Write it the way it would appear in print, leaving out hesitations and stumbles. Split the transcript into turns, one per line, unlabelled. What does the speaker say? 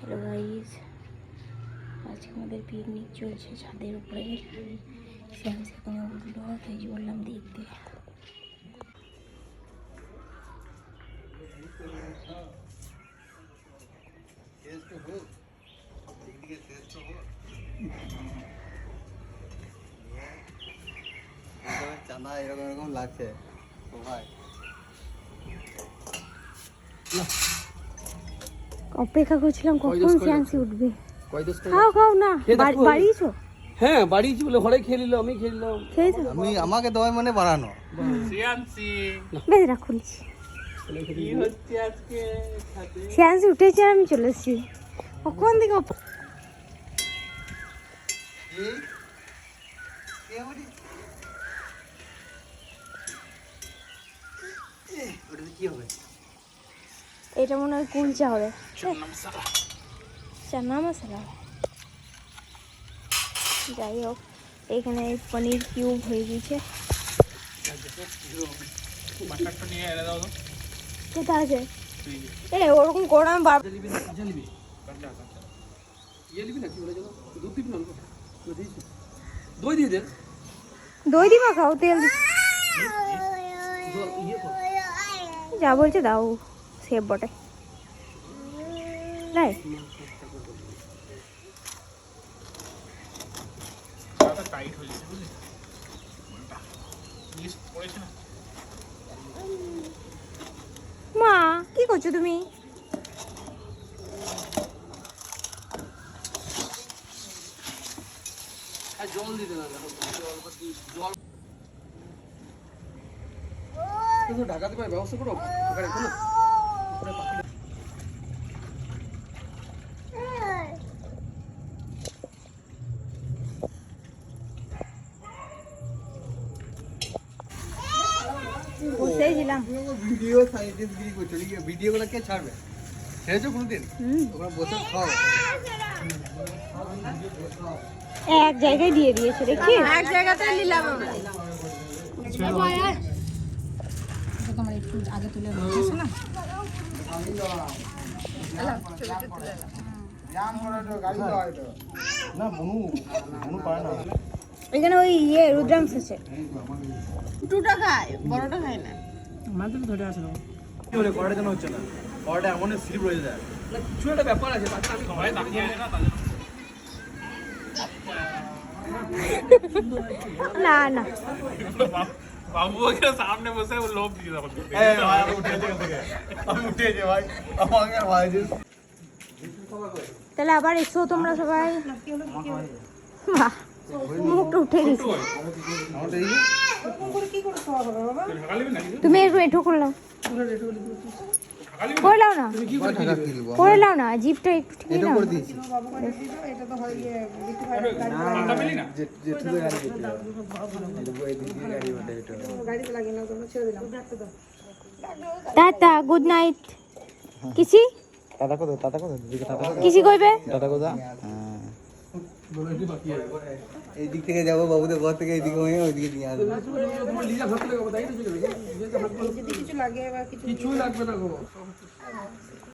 Hello guys, আজকে আমাদের picnic চলছে ছাদের উপরে। শ্যামসি কোনো উঠলো, তাই বললাম দেখতে।
চাঁদা এরকম এরকম লাগছে ভাই।
অপেক্ষা করছিলাম কখন শ্যামসি উঠবে। খাও না, বাড়িয়েছো?
হ্যাঁ বাড়িয়েছি বলে ঘরে খেয়ে নিল, আমি খেয়ে নিলাম।
আমি আমাকে দেওয়াই মানে বাড়ানো।
বেশ রাখুনছি। শ্যামসি উঠেছে আর আমি চলে এসেছি। কখন থেকে এটা মনে হয় কুলচা হবে, চানা মশলা। যাই হোক, এখানে পনির কিউব হয়ে গেছে। কোথায় আছে? ওরকম করে আমি দই দিবা, খাও তেল যা বলছে দাও, সেব বটে। মা কি করছো তুমি?
জল দিতে না, জল ঢাকাতে পারে ব্যবস্থা করো।
বসেছিলাম
ভিডিও সাইন্টিস্টগিরি করছো, ভিডিওগুলো কে ছাড়বে? খেয়েছো কোনোদিন? ওখানে বসে খাও।
এক জায়গায় দিয়ে দিয়েছে, দেখি এক জায়গাতে নিলাম আমরা। তোমার একটু আগে তুলে রেখেছো না? এখানে ওই রুদ্রাংশ আছে, দুটো খায়, বড়টা খায় না।
আমাদের ধরে আছে না,
কি বলে কড়াটা যেন হচ্ছে না, কড়াটা এমন স্লিপ রয়ে যায়।
না কিছু একটা ব্যাপার আছে, আমি ঘরে তাকিয়ে আছে না তাদের।
না না
बाबू के सामने बसे वो लोग दिए
আমি উঠেছে ভাই, আমাকে ভাই
তাহলে আবার এসো তোমরা সবাই। বাহ, মুখটা উঠে গেছে। তুমি একটু এঠো করলাম, করে লাও না, করে লাও না, জিপটা একটু ঠিক নাও। Tata, good night. কিসি
টাটা কোথায়? টাটা কোথায়?
কিসি কইবে?
টাটা কোথায়? এই দিক থেকে যাবো বাবুদের ঘর থেকে, এইদিকে হয়ে ওইদিকে নিয়ে আসবো।
কিছু লাগবে না গো।